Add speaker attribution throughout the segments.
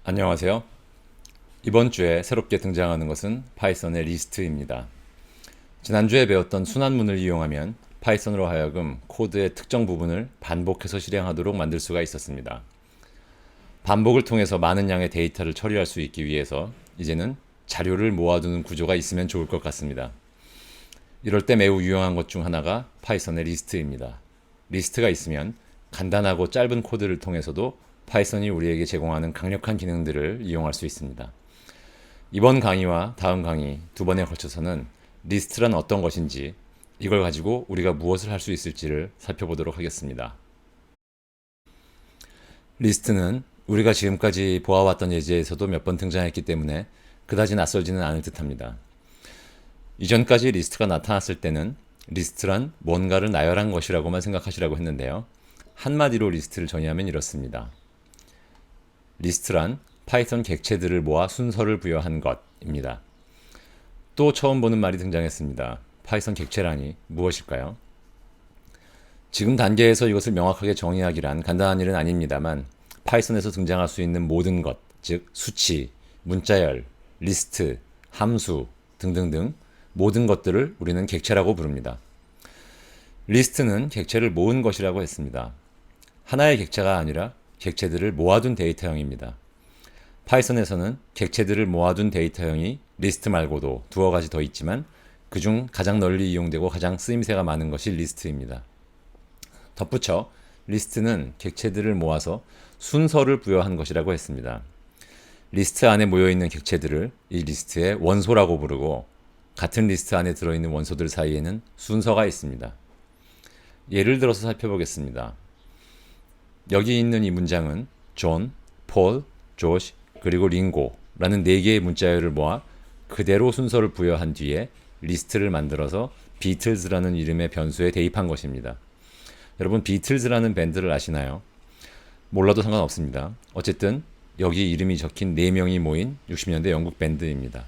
Speaker 1: 안녕하세요. 이번 주에 새롭게 등장하는 것은 파이썬의 리스트입니다. 지난주에 배웠던 순환문을 이용하면 파이썬으로 하여금 코드의 특정 부분을 반복해서 실행하도록 만들 수가 있었습니다. 반복을 통해서 많은 양의 데이터를 처리할 수 있기 위해서 이제는 자료를 모아두는 구조가 있으면 좋을 것 같습니다. 이럴 때 매우 유용한 것 중 하나가 파이썬의 리스트입니다. 리스트가 있으면 간단하고 짧은 코드를 통해서도 파이썬이 우리에게 제공하는 강력한 기능들을 이용할 수 있습니다. 이번 강의와 다음 강의 두 번에 걸쳐서는 리스트란 어떤 것인지, 이걸 가지고 우리가 무엇을 할 수 있을지를 살펴보도록 하겠습니다. 리스트는 우리가 지금까지 보아왔던 예제에서도 몇 번 등장했기 때문에 그다지 낯설지는 않을 듯합니다. 이전까지 리스트가 나타났을 때는 리스트란 뭔가를 나열한 것이라고만 생각하시라고 했는데요. 한마디로 리스트를 정의하면 이렇습니다. 리스트란 파이썬 객체들을 모아 순서를 부여한 것입니다. 또 처음 보는 말이 등장했습니다. 파이썬 객체라니 무엇일까요? 지금 단계에서 이것을 명확하게 정의하기란 간단한 일은 아닙니다만 파이썬에서 등장할 수 있는 모든 것, 즉 수치, 문자열, 리스트, 함수 등등등 모든 것들을 우리는 객체라고 부릅니다. 리스트는 객체를 모은 것이라고 했습니다. 하나의 객체가 아니라 객체들을 모아둔 데이터형입니다. 파이썬에서는 객체들을 모아둔 데이터형이 리스트 말고도 두어 가지 더 있지만 그중 가장 널리 이용되고 가장 쓰임새가 많은 것이 리스트입니다. 덧붙여 리스트는 객체들을 모아서 순서를 부여한 것이라고 했습니다. 리스트 안에 모여있는 객체들을 이 리스트의 원소라고 부르고 같은 리스트 안에 들어있는 원소들 사이에는 순서가 있습니다. 예를 들어서 살펴보겠습니다. 여기 있는 이 문장은 존, 폴, 조시, 그리고 링고라는 4개의 문자열을 모아 그대로 순서를 부여한 뒤에 리스트를 만들어서 비틀즈라는 이름의 변수에 대입한 것입니다. 여러분 비틀즈라는 밴드를 아시나요? 몰라도 상관없습니다. 어쨌든 여기 이름이 적힌 4명이 모인 60년대 영국 밴드입니다.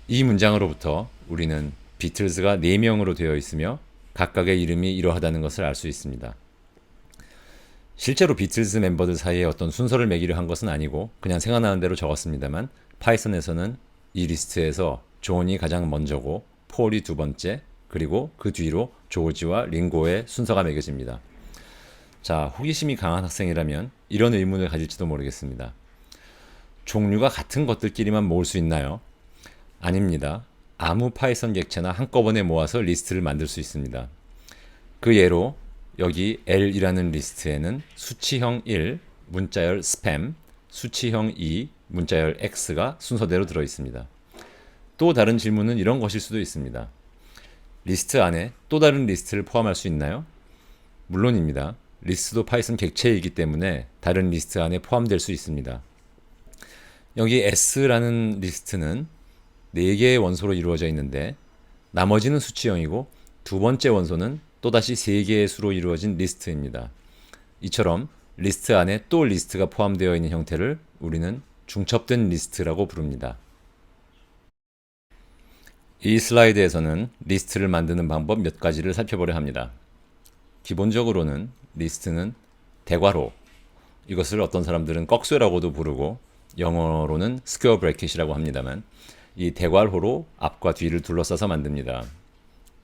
Speaker 1: 이 문장으로부터 우리는 비틀즈가 4명으로 되어 있으며 각각의 이름이 이러하다는 것을 알 수 있습니다. 실제로 비틀즈 멤버들 사이에 어떤 순서를 매기려 한 것은 아니고 그냥 생각나는 대로 적었습니다만 파이썬에서는 이 리스트에서 존이 가장 먼저고 폴이 두 번째, 그리고 그 뒤로 조지와 링고의 순서가 매겨집니다. 자, 호기심이 강한 학생이라면 이런 의문을 가질지도 모르겠습니다. 종류가 같은 것들끼리만 모을 수 있나요? 아닙니다. 아무 파이썬 객체나 한꺼번에 모아서 리스트를 만들 수 있습니다. 그 예로 여기 L이라는 리스트에는 수치형 1, 문자열 스팸, 수치형 2, 문자열 X가 순서대로 들어있습니다. 또 다른 질문은 이런 것일 수도 있습니다. 리스트 안에 또 다른 리스트를 포함할 수 있나요? 물론입니다. 리스트도 파이썬 객체이기 때문에 다른 리스트 안에 포함될 수 있습니다. 여기 S라는 리스트는 4개의 원소로 이루어져 있는데 나머지는 수치형이고 두 번째 원소는 또다시 3개의 수로 이루어진 리스트입니다. 이처럼 리스트 안에 또 리스트가 포함되어 있는 형태를 우리는 중첩된 리스트라고 부릅니다. 이 슬라이드에서는 리스트를 만드는 방법 몇 가지를 살펴보려 합니다. 기본적으로는 리스트는 대괄호, 이것을 어떤 사람들은 꺽쇠라고도 부르고 영어로는 스퀘어 브래킷이라고 합니다만 이 대괄호로 앞과 뒤를 둘러싸서 만듭니다.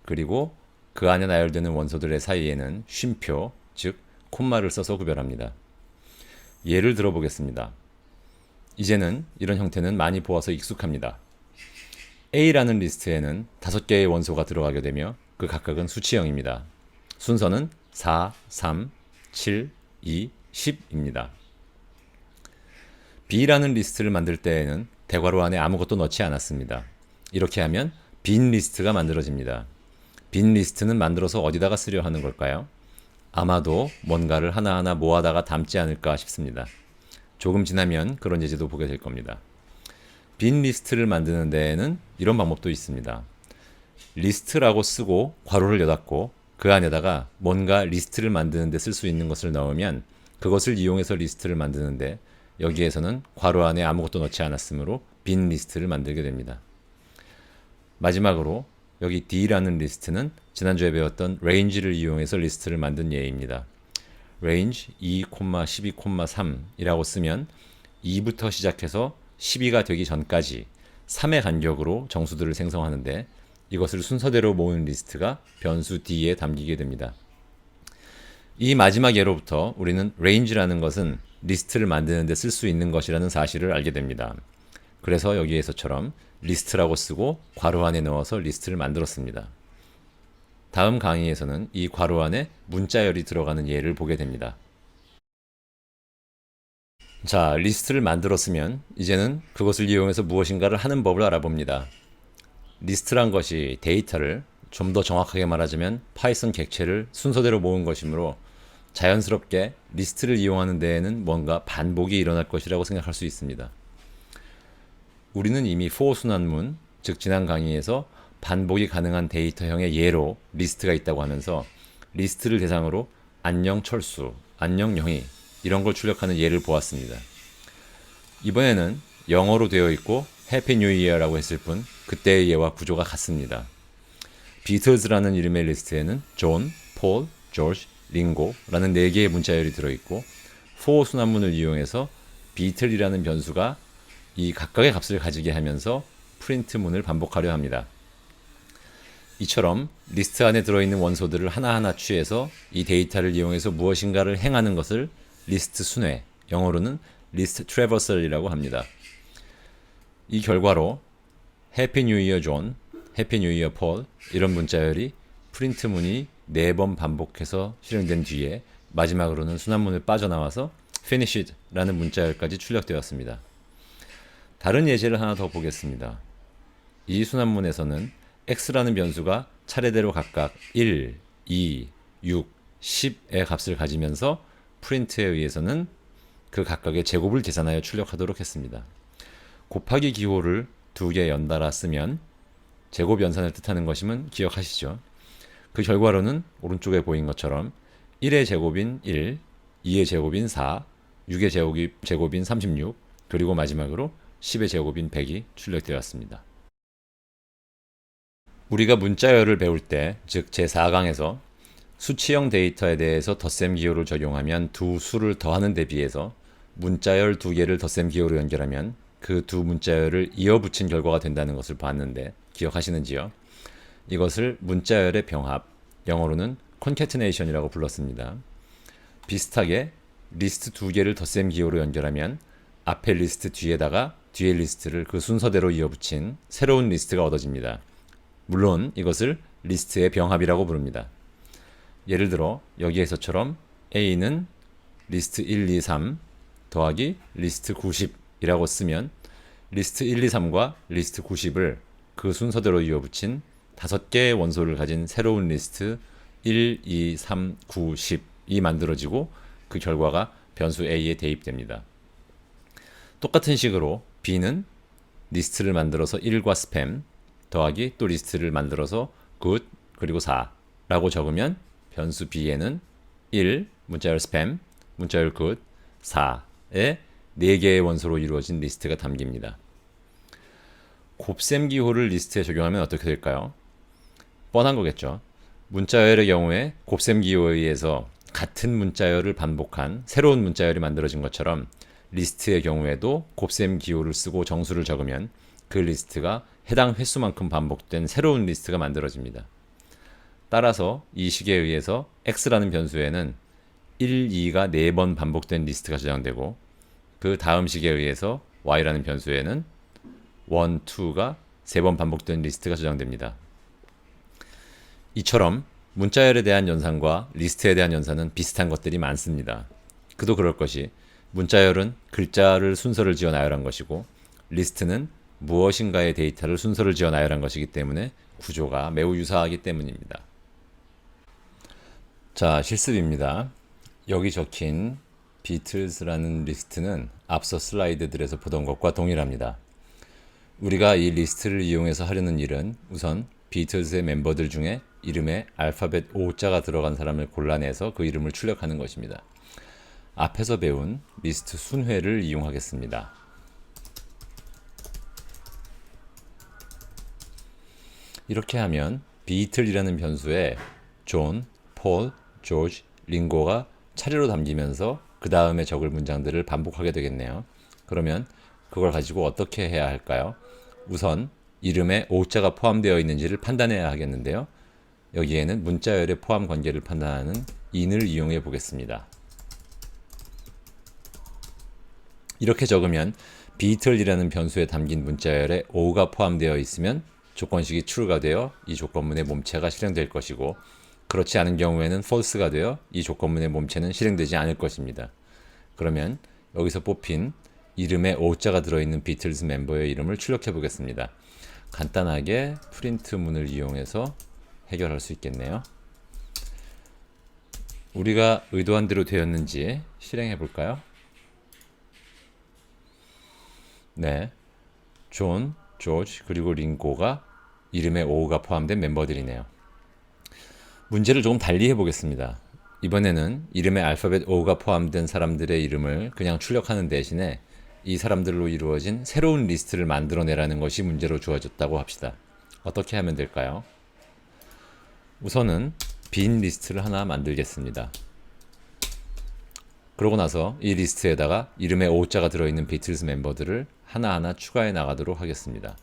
Speaker 1: 그리고 그 안에 나열되는 원소들의 사이에는 쉼표, 즉 콤마를 써서 구별합니다. 예를 들어보겠습니다. 이제는 이런 형태는 많이 보아서 익숙합니다. A라는 리스트에는 5개의 원소가 들어가게 되며 그 각각은 수치형입니다. 순서는 4, 3, 7, 2, 10입니다. B라는 리스트를 만들 때에는 대괄호 안에 아무것도 넣지 않았습니다. 이렇게 하면 빈 리스트가 만들어집니다. 빈 리스트는 만들어서 어디다가 쓰려 하는 걸까요? 아마도 뭔가를 하나하나 모아다가 담지 않을까 싶습니다. 조금 지나면 그런 예제도 보게 될 겁니다. 빈 리스트를 만드는 데에는 이런 방법도 있습니다. 리스트라고 쓰고 괄호를 여닫고 그 안에다가 뭔가 리스트를 만드는 데 쓸 수 있는 것을 넣으면 그것을 이용해서 리스트를 만드는데 여기에서는 괄호 안에 아무것도 넣지 않았으므로 빈 리스트를 만들게 됩니다. 마지막으로 여기 D라는 리스트는 지난주에 배웠던 range를 이용해서 리스트를 만든 예입니다. range 2, 12, 3이라고 쓰면 2부터 시작해서 10위가 되기 전까지 3의 간격으로 정수들을 생성하는데 이것을 순서대로 모은 리스트가 변수 D에 담기게 됩니다. 이 마지막 예로부터 우리는 range라는 것은 리스트를 만드는 데 쓸 수 있는 것이라는 사실을 알게 됩니다. 그래서 여기에서처럼 리스트라고 쓰고 괄호 안에 넣어서 리스트를 만들었습니다. 다음 강의에서는 이 괄호 안에 문자열이 들어가는 예를 보게 됩니다. 자, 리스트를 만들었으면 이제는 그것을 이용해서 무엇인가를 하는 법을 알아봅니다. 리스트란 것이 데이터를 좀 더 정확하게 말하자면 파이썬 객체를 순서대로 모은 것이므로 자연스럽게 리스트를 이용하는 데에는 뭔가 반복이 일어날 것이라고 생각할 수 있습니다. 우리는 이미 for 순환문, 즉 지난 강의에서 반복이 가능한 데이터형의 예로 리스트가 있다고 하면서 리스트를 대상으로 안녕 철수, 안녕 영희 이런 걸 출력하는 예를 보았습니다. 이번에는 영어로 되어 있고 해피 뉴 이어라고 했을 뿐 그때의 예와 구조가 같습니다. 비틀즈라는 이름의 리스트에는 존, 폴, 조지, 링고라는 4개의 문자열이 들어있고 for 순환문을 이용해서 비틀이라는 변수가 이 각각의 값을 가지게 하면서 프린트문을 반복하려 합니다. 이처럼 리스트 안에 들어있는 원소들을 하나하나 취해서 이 데이터를 이용해서 무엇인가를 행하는 것을 리스트 순회, 영어로는 리스트 트래버설이라고 합니다. 이 결과로 해피 뉴 이어 존, 해피 뉴 이어 폴 이런 문자열이 프린트문이 4번 반복해서 실행된 뒤에 마지막으로는 순환문을 빠져나와서 finished라는 문자열까지 출력되었습니다. 다른 예제를 하나 더 보겠습니다. 이 순환문에서는 x라는 변수가 차례대로 각각 1, 2, 6, 10의 값을 가지면서 프린트에 의해서는 그 각각의 제곱을 계산하여 출력하도록 했습니다. 곱하기 기호를 2개 연달아 쓰면 제곱 연산을 뜻하는 것임은 기억하시죠? 그 결과로는 오른쪽에 보인 것처럼 1의 제곱인 1, 2의 제곱인 4, 6의 제곱인 36, 그리고 마지막으로 10의 제곱인 100이 출력되었습니다. 우리가 문자열을 배울 때, 즉 제4강에서 수치형 데이터에 대해서 덧셈 기호를 적용하면 두 수를 더하는 데 비해서 문자열 2개를 덧셈 기호로 연결하면 그 두 문자열을 이어붙인 결과가 된다는 것을 봤는데 기억하시는지요? 이것을 문자열의 병합, 영어로는 concatenation이라고 불렀습니다. 비슷하게 리스트 2개를 덧셈 기호로 연결하면 앞에 리스트 뒤에다가 뒤의 리스트를 그 순서대로 이어붙인 새로운 리스트가 얻어집니다. 물론 이것을 리스트의 병합이라고 부릅니다. 예를 들어 여기에서처럼 A는 리스트 1, 2, 3 더하기 리스트 90이라고 쓰면 리스트 1, 2, 3과 리스트 90을 그 순서대로 이어붙인 5개의 원소를 가진 새로운 리스트 1, 2, 3, 9, 10이 만들어지고 그 결과가 변수 A에 대입됩니다. 똑같은 식으로 B는 리스트를 만들어서 1과 스팸 더하기 또 리스트를 만들어서 good 그리고 4라고 적으면 변수 B에는 1, 문자열 스팸, 문자열 good, 4의 4개의 원소로 이루어진 리스트가 담깁니다. 곱셈 기호를 리스트에 적용하면 어떻게 될까요? 뻔한 거겠죠. 문자열의 경우에 곱셈 기호에 의해서 같은 문자열을 반복한 새로운 문자열이 만들어진 것처럼 리스트의 경우에도 곱셈 기호를 쓰고 정수를 적으면 그 리스트가 해당 횟수만큼 반복된 새로운 리스트가 만들어집니다. 따라서 이 식에 의해서 x라는 변수에는 1, 2가 4번 반복된 리스트가 저장되고 그 다음 식에 의해서 y라는 변수에는 1, 2가 3번 반복된 리스트가 저장됩니다. 이처럼 문자열에 대한 연산과 리스트에 대한 연산은 비슷한 것들이 많습니다. 그도 그럴 것이 문자열은 글자를 순서를 지어 나열한 것이고 리스트는 무엇인가의 데이터를 순서를 지어 나열한 것이기 때문에 구조가 매우 유사하기 때문입니다. 자, 실습입니다. 여기 적힌 비틀즈라는 리스트는 앞서 슬라이드들에서 보던 것과 동일합니다. 우리가 이 리스트를 이용해서 하려는 일은 우선 비틀즈의 멤버들 중에 이름에 알파벳 O자가 들어간 사람을 골라내서 그 이름을 출력하는 것입니다. 앞에서 배운 리스트 순회를 이용하겠습니다. 이렇게 하면 비틀이라는 변수에 존, 폴, 조지, 링고가 차례로 담기면서 그 다음에 적을 문장들을 반복하게 되겠네요. 그러면 그걸 가지고 어떻게 해야 할까요? 우선 이름에 오자가 포함되어 있는지를 판단해야 하겠는데요. 여기에는 문자열의 포함 관계를 판단하는 in을 이용해 보겠습니다. 이렇게 적으면 beetle이라는 변수에 담긴 문자열에 o가 포함되어 있으면 조건식이 true가 되어 이 조건문의 몸체가 실행될 것이고, 그렇지 않은 경우에는 false가 되어 이 조건문의 몸체는 실행되지 않을 것입니다. 그러면 여기서 뽑힌 이름에 오자가 들어있는 비틀즈 멤버의 이름을 출력해 보겠습니다. 간단하게 프린트문을 이용해서 해결할 수 있겠네요. 우리가 의도한 대로 되었는지 실행해 볼까요? 네, 존, 조지, 그리고 링고가 이름에 오가 포함된 멤버들이네요. 문제를 조금 달리 해보겠습니다. 이번에는 이름에 알파벳 O가 포함된 사람들의 이름을 그냥 출력하는 대신에 이 사람들로 이루어진 새로운 리스트를 만들어내라는 것이 문제로 주어졌다고 합시다. 어떻게 하면 될까요? 우선은 빈 리스트를 하나 만들겠습니다. 그러고 나서 이 리스트에다가 이름에 O자가 들어있는 비틀즈 멤버들을 하나하나 추가해 나가도록 하겠습니다.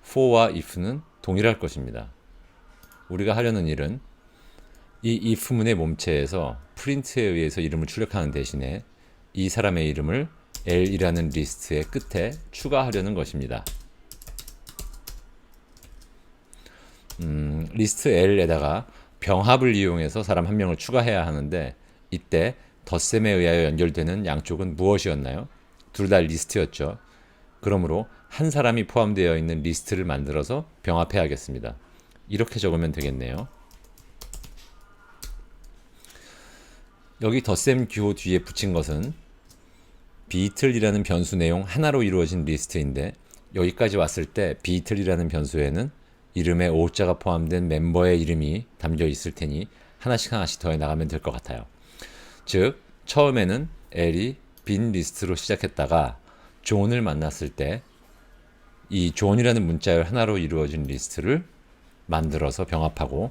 Speaker 1: for와 if는 동일할 것입니다. 우리가 하려는 일은 이 if문의 몸체에서 프린트에 의해서 이름을 출력하는 대신에 이 사람의 이름을 L이라는 리스트의 끝에 추가하려는 것입니다. 리스트 L에다가 병합을 이용해서 사람 한 명을 추가해야 하는데, 이때 덧셈에 의하여 연결되는 양쪽은 무엇이었나요? 둘 다 리스트였죠. 그러므로 한 사람이 포함되어 있는 리스트를 만들어서 병합해야겠습니다. 이렇게 적으면 되겠네요. 여기 덧셈 기호 뒤에 붙인 것은 beetle이라는 변수 내용 하나로 이루어진 리스트인데, 여기까지 왔을 때 beetle이라는 변수에는 이름에 오자가 포함된 멤버의 이름이 담겨 있을 테니 하나씩 하나씩 더해 나가면 될 것 같아요. 즉, 처음에는 L이 빈 리스트로 시작했다가 존을 만났을 때 이 존이라는 문자열 하나로 이루어진 리스트를 만들어서 병합하고,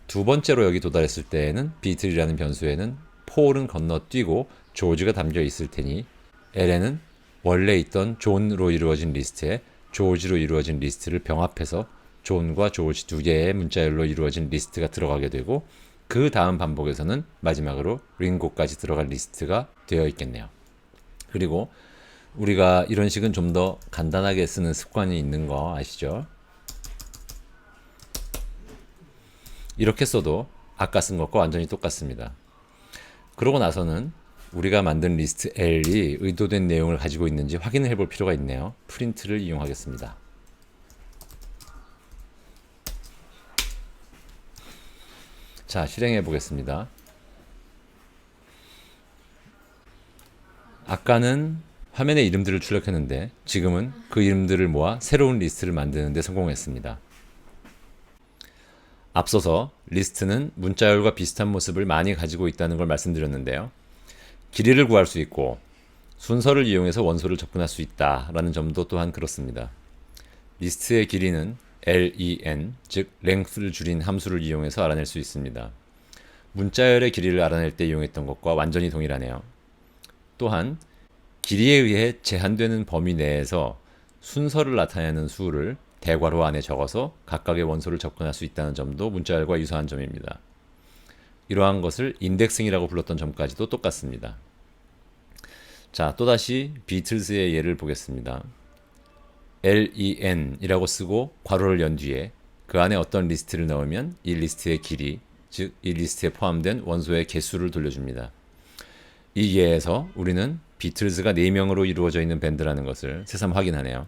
Speaker 1: 두 번째로 여기 도달했을 때에는 beetle이라는 변수에는 폴은 건너뛰고 조지가 담겨 있을 테니 L에는 원래 있던 존으로 이루어진 리스트에 조지로 이루어진 리스트를 병합해서 존과 조지 두 개의 문자열로 이루어진 리스트가 들어가게 되고, 그 다음 반복에서는 마지막으로 링고까지 들어갈 리스트가 되어 있겠네요. 그리고 우리가 이런 식은 좀 더 간단하게 쓰는 습관이 있는 거 아시죠? 이렇게 써도 아까 쓴 것과 완전히 똑같습니다. 그러고 나서는 우리가 만든 리스트 L이 의도된 내용을 가지고 있는지 확인을 해볼 필요가 있네요. 프린트를 이용하겠습니다. 자, 실행해 보겠습니다. 아까는 화면에 이름들을 출력했는데 지금은 그 이름들을 모아 새로운 리스트를 만드는 데 성공했습니다. 앞서서 리스트는 문자열과 비슷한 모습을 많이 가지고 있다는 걸 말씀드렸는데요. 길이를 구할 수 있고 순서를 이용해서 원소를 접근할 수 있다라는 점도 또한 그렇습니다. 리스트의 길이는 len, 즉 length를 줄인 함수를 이용해서 알아낼 수 있습니다. 문자열의 길이를 알아낼 때 이용했던 것과 완전히 동일하네요. 또한 길이에 의해 제한되는 범위 내에서 순서를 나타내는 수를 대괄호 안에 적어서 각각의 원소를 접근할 수 있다는 점도 문자열과 유사한 점입니다. 이러한 것을 인덱싱이라고 불렀던 점까지도 똑같습니다. 자, 또다시 비틀즈의 예를 보겠습니다. len이라고 쓰고 괄호를 연 뒤에 그 안에 어떤 리스트를 넣으면 이 리스트의 길이, 즉 이 리스트에 포함된 원소의 개수를 돌려줍니다. 이 예에서 우리는 비틀즈가 4명으로 이루어져 있는 밴드라는 것을 새삼 확인하네요.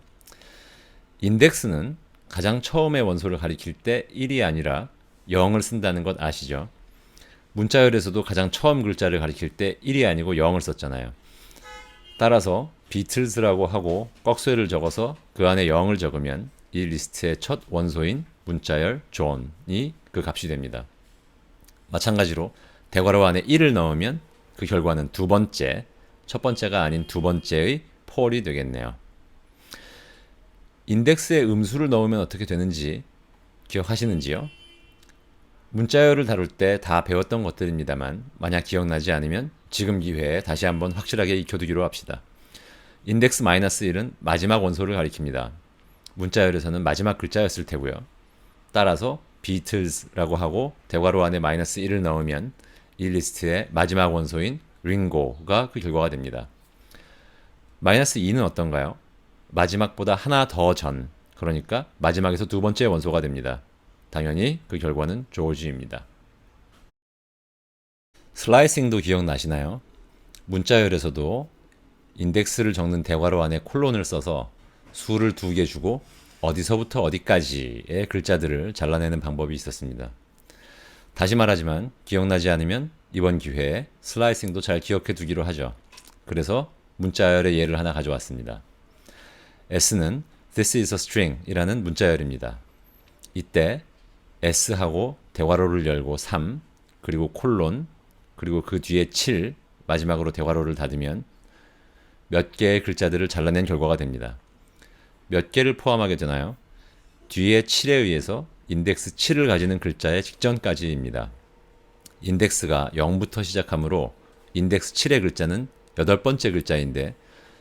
Speaker 1: 인덱스는 가장 처음의 원소를 가리킬 때 1이 아니라 0을 쓴다는 것 아시죠? 문자열에서도 가장 처음 글자를 가리킬 때 1이 아니고 0을 썼잖아요. 따라서 비틀즈라고 하고 꺽쇠를 적어서 그 안에 0을 적으면 이 리스트의 첫 원소인 문자열 존이 그 값이 됩니다. 마찬가지로 대괄호 안에 1을 넣으면 그 결과는 두 번째, 첫 번째가 아닌 두 번째의 폴이 되겠네요. 인덱스에 음수를 넣으면 어떻게 되는지 기억하시는지요? 문자열을 다룰 때 다 배웠던 것들입니다만 만약 기억나지 않으면 지금 기회에 다시 한번 확실하게 익혀두기로 합시다. 인덱스 -1은 마지막 원소를 가리킵니다. 문자열에서는 마지막 글자였을 테고요. 따라서 Beatles라고 하고 대괄호 안에 -1을 넣으면 이 리스트의 마지막 원소인 링고가 그 결과가 됩니다. -2는 어떤가요? 마지막보다 하나 더 전, 그러니까 마지막에서 두 번째 원소가 됩니다. 당연히 그 결과는 조지입니다. 슬라이싱도 기억나시나요? 문자열에서도 인덱스를 적는 대괄호 안에 콜론을 써서 수를 2개 주고 어디서부터 어디까지의 글자들을 잘라내는 방법이 있었습니다. 다시 말하지만 기억나지 않으면 이번 기회에 슬라이싱도 잘 기억해 두기로 하죠. 그래서 문자열의 예를 하나 가져왔습니다. S는 This is a string 이라는 문자열입니다. 이때 S하고 대괄호를 열고 3, 그리고 콜론, 그리고 그 뒤에 7, 마지막으로 대괄호를 닫으면 몇 개의 글자들을 잘라낸 결과가 됩니다. 몇 개를 포함하게 되나요? 뒤에 7에 의해서 인덱스 7을 가지는 글자의 직전까지입니다. 인덱스가 0부터 시작하므로 인덱스 7의 글자는 8번째 글자인데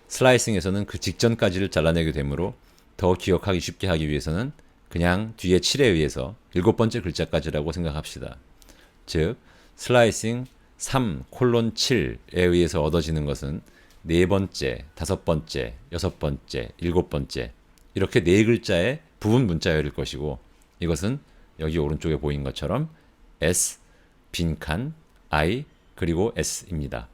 Speaker 1: 슬라이싱에서는 그 직전까지를 잘라내게 되므로 더 기억하기 쉽게 하기 위해서는 그냥 뒤에 7에 의해서 7번째 글자까지라고 생각합시다. 즉 슬라이싱 3, 7에 의해서 얻어지는 것은 4번째, 5번째, 6번째, 7번째 이렇게 4글자의 부분 문자열일 것이고 이것은 여기 오른쪽에 보인 것처럼 S, 빈칸, I, 그리고 S입니다.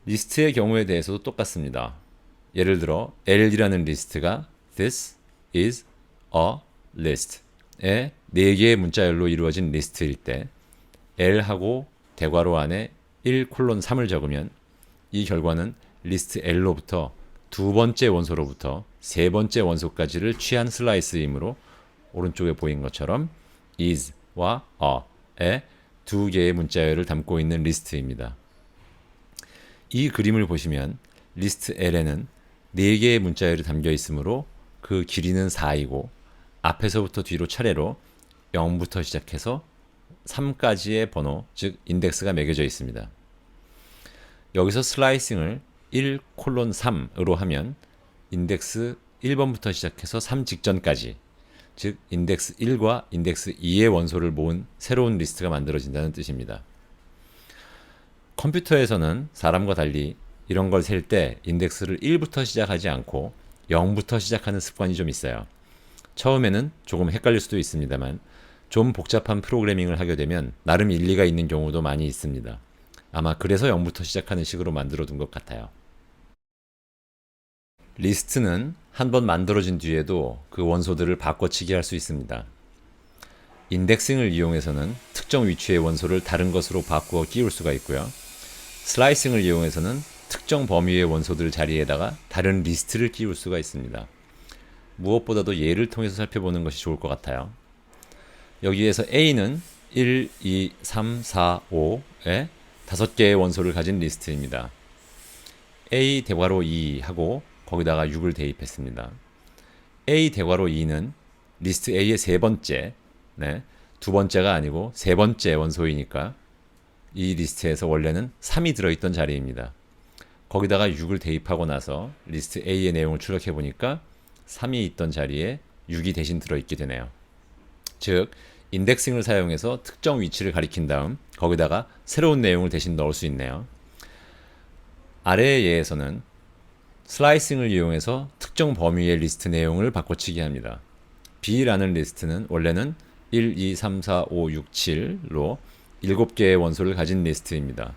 Speaker 1: 리스트의 경우에 대해서도 똑같습니다. 예를 들어 L이라는 리스트가 This is a list의 4개의 문자열로 이루어진 리스트일 때 L하고 대괄호 안에 1:3을 적으면 이 결과는 리스트 L로부터 두 번째 원소로부터 세 번째 원소까지를 취한 슬라이스이므로 오른쪽에 보인 것처럼 is와 a의 두 개의 문자열을 담고 있는 리스트입니다. 이 그림을 보시면 리스트 L에는 4개의 문자열이 담겨 있으므로 그 길이는 4이고 앞에서부터 뒤로 차례로 0부터 시작해서 3까지의 번호, 즉 인덱스가 매겨져 있습니다. 여기서 슬라이싱을 1:3으로 하면 인덱스 1번부터 시작해서 3 직전까지, 즉 인덱스 1과 인덱스 2의 원소를 모은 새로운 리스트가 만들어진다는 뜻입니다. 컴퓨터에서는 사람과 달리 이런 걸 셀 때 인덱스를 1부터 시작하지 않고 0부터 시작하는 습관이 좀 있어요. 처음에는 조금 헷갈릴 수도 있습니다만 좀 복잡한 프로그래밍을 하게 되면 나름 일리가 있는 경우도 많이 있습니다. 아마 그래서 0부터 시작하는 식으로 만들어 둔 것 같아요. 리스트는 한번 만들어진 뒤에도 그 원소들을 바꿔치기 할 수 있습니다. 인덱싱을 이용해서는 특정 위치의 원소를 다른 것으로 바꾸어 끼울 수가 있고요. 슬라이싱을 이용해서는 특정 범위의 원소들 자리에다가 다른 리스트를 끼울 수가 있습니다. 무엇보다도 예를 통해서 살펴보는 것이 좋을 것 같아요. 여기에서 A는 1, 2, 3, 4, 5의 5개의 원소를 가진 리스트입니다. A 대괄호 2 하고 거기다가 6을 대입했습니다. A 대괄호 2는 리스트 A의 세 번째, 두 번째가 아니고 세 번째 원소이니까 이 리스트에서 원래는 3이 들어있던 자리입니다. 거기다가 6을 대입하고 나서 리스트 A의 내용을 추적해 보니까 3이 있던 자리에 6이 대신 들어있게 되네요. 즉 인덱싱을 사용해서 특정 위치를 가리킨 다음 거기다가 새로운 내용을 대신 넣을 수 있네요. 아래의 예에서는 슬라이싱을 이용해서 특정 범위의 리스트 내용을 바꿔치기 합니다. B라는 리스트는 원래는 1, 2, 3, 4, 5, 6, 7로 7개의 원소를 가진 리스트입니다.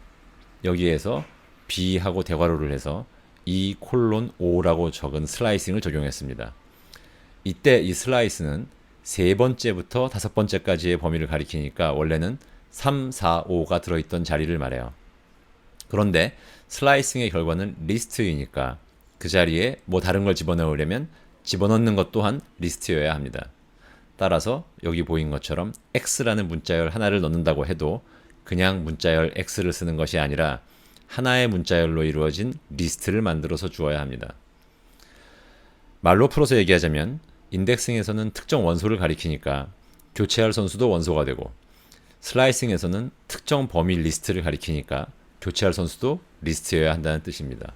Speaker 1: 여기에서 B하고 대괄호를 해서 2:5라고 적은 슬라이싱을 적용했습니다. 이때 이 슬라이스는 세 번째부터 5번째까지의 범위를 가리키니까 원래는 3, 4, 5가 들어있던 자리를 말해요. 그런데 슬라이싱의 결과는 리스트이니까 그 자리에 뭐 다른 걸 집어넣으려면 집어넣는 것 또한 리스트여야 합니다. 따라서 여기 보인 것처럼 X라는 문자열 하나를 넣는다고 해도 그냥 문자열 X를 쓰는 것이 아니라 하나의 문자열로 이루어진 리스트를 만들어서 주어야 합니다. 말로 풀어서 얘기하자면 인덱싱에서는 특정 원소를 가리키니까 교체할 선수도 원소가 되고 슬라이싱에서는 특정 범위 리스트를 가리키니까 교체할 선수도 리스트여야 한다는 뜻입니다.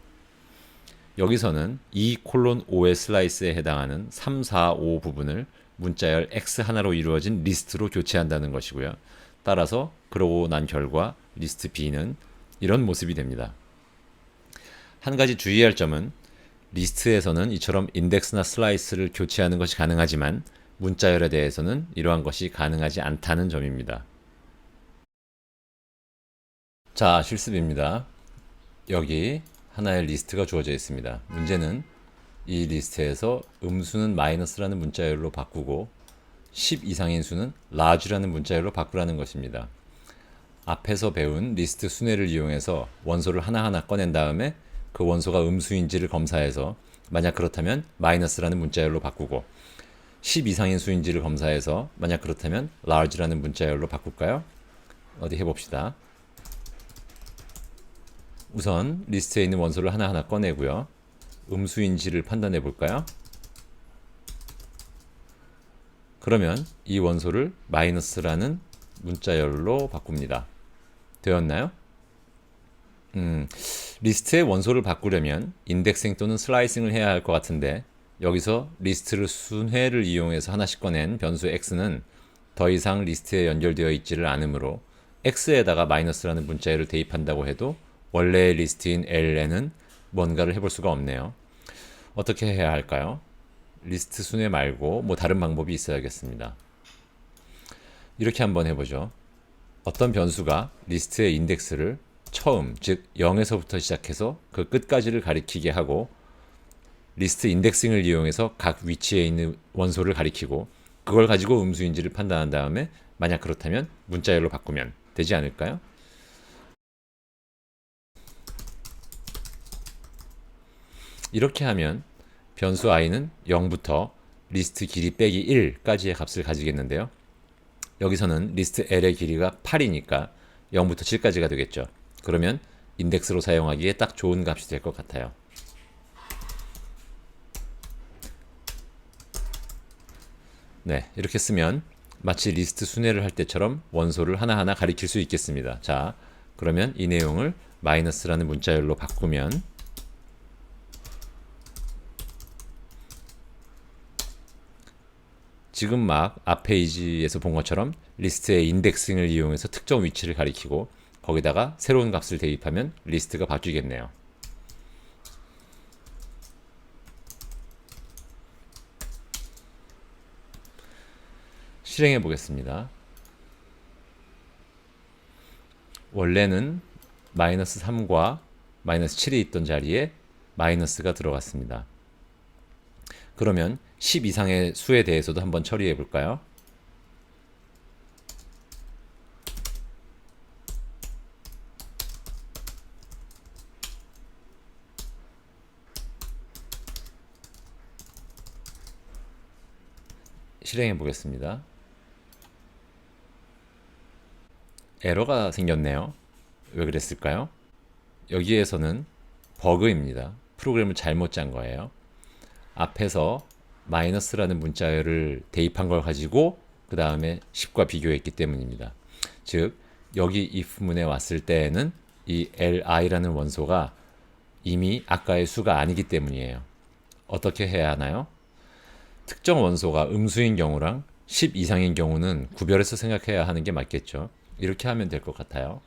Speaker 1: 여기서는 2:5의 슬라이스에 해당하는 3, 4, 5 부분을 문자열 x 하나로 이루어진 리스트로 교체한다는 것이고요. 따라서 그러고 난 결과 리스트 B는 이런 모습이 됩니다. 한 가지 주의할 점은 리스트에서는 이처럼 인덱스나 슬라이스를 교체하는 것이 가능하지만 문자열에 대해서는 이러한 것이 가능하지 않다는 점입니다. 자, 실습입니다. 여기 하나의 리스트가 주어져 있습니다. 문제는 이 리스트에서 음수는 마이너스라는 문자열로 바꾸고 10 이상인 수는 large라는 문자열로 바꾸라는 것입니다. 앞에서 배운 리스트 순회를 이용해서 원소를 하나하나 꺼낸 다음에 그 원소가 음수인지를 검사해서 만약 그렇다면 마이너스라는 문자열로 바꾸고 10 이상인 수인지를 검사해서 만약 그렇다면 large라는 문자열로 바꿀까요? 어디 해봅시다. 우선 리스트에 있는 원소를 하나하나 꺼내고요. 음수인지를 판단해 볼까요? 그러면 이 원소를 마이너스라는 문자열로 바꿉니다. 되었나요? 리스트의 원소를 바꾸려면 인덱싱 또는 슬라이싱을 해야 할 것 같은데 여기서 리스트를 순회를 이용해서 하나씩 꺼낸 변수 x는 더 이상 리스트에 연결되어 있지를 않으므로 x에다가 마이너스라는 문자열을 대입한다고 해도 원래의 리스트인 ln은 뭔가를 해볼 수가 없네요. 어떻게 해야 할까요? 리스트 순회 말고 다른 방법이 있어야겠습니다. 이렇게 한번 해보죠. 어떤 변수가 리스트의 인덱스를 처음, 즉 0에서부터 시작해서 그 끝까지를 가리키게 하고 리스트 인덱싱을 이용해서 각 위치에 있는 원소를 가리키고 그걸 가지고 음수인지를 판단한 다음에 만약 그렇다면 문자열로 바꾸면 되지 않을까요? 이렇게 하면 변수 i는 0부터 리스트 길이 빼기 1까지의 값을 가지겠는데요. 여기서는 리스트 l의 길이가 8이니까 0부터 7까지가 되겠죠. 그러면 인덱스로 사용하기에 딱 좋은 값이 될 것 같아요. 네, 이렇게 쓰면 마치 리스트 순회를 할 때처럼 원소를 하나하나 가리킬 수 있겠습니다. 자, 그러면 이 내용을 마이너스라는 문자열로 바꾸면 지금 막 앞 페이지에서 본 것처럼 리스트의 인덱싱을 이용해서 특정 위치를 가리키고 거기다가 새로운 값을 대입하면 리스트가 바뀌겠네요. 실행해 보겠습니다. 원래는 마이너스 3과 마이너스 7이 있던 자리에 마이너스가 들어갔습니다. 그러면 10 이상의 수에 대해서도 한번 처리해 볼까요? 실행해 보겠습니다. 에러가 생겼네요. 왜 그랬을까요? 여기에서는 버그입니다. 프로그램을 잘못 짠 거예요. 앞에서 마이너스라는 문자열을 대입한 걸 가지고 그 다음에 10과 비교했기 때문입니다. 즉 여기 if문에 왔을 때에는 이 li라는 원소가 이미 아까의 수가 아니기 때문이에요. 어떻게 해야 하나요? 특정 원소가 음수인 경우랑 10 이상인 경우는 구별해서 생각해야 하는 게 맞겠죠. 이렇게 하면 될 것 같아요.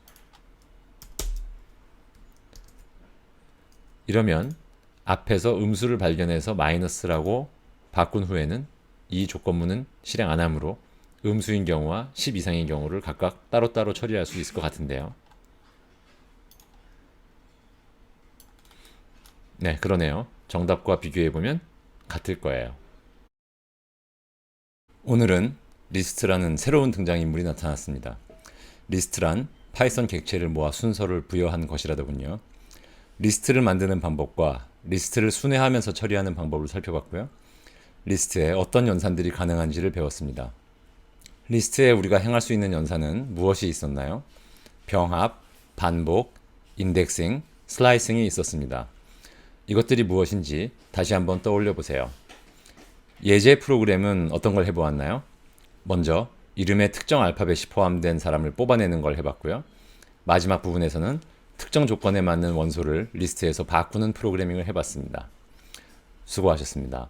Speaker 1: 이러면 앞에서 음수를 발견해서 마이너스라고 바꾼 후에는 이 조건문은 실행 안 하므로 음수인 경우와 10 이상인 경우를 각각 따로따로 처리할 수 있을 것 같은데요. 네, 그러네요. 정답과 비교해보면 같을 거예요. 오늘은 리스트라는 새로운 등장인물이 나타났습니다. 리스트란 파이썬 객체를 모아 순서를 부여한 것이라더군요. 리스트를 만드는 방법과 리스트를 순회하면서 처리하는 방법을 살펴봤고요. 리스트에 어떤 연산들이 가능한지를 배웠습니다. 리스트에 우리가 행할 수 있는 연산은 무엇이 있었나요? 병합, 반복, 인덱싱, 슬라이싱이 있었습니다. 이것들이 무엇인지 다시 한번 떠올려 보세요. 예제 프로그램은 어떤 걸 해보았나요? 먼저 이름에 특정 알파벳이 포함된 사람을 뽑아내는 걸 해봤고요. 마지막 부분에서는 특정 조건에 맞는 원소를 리스트에서 바꾸는 프로그래밍을 해봤습니다. 수고하셨습니다.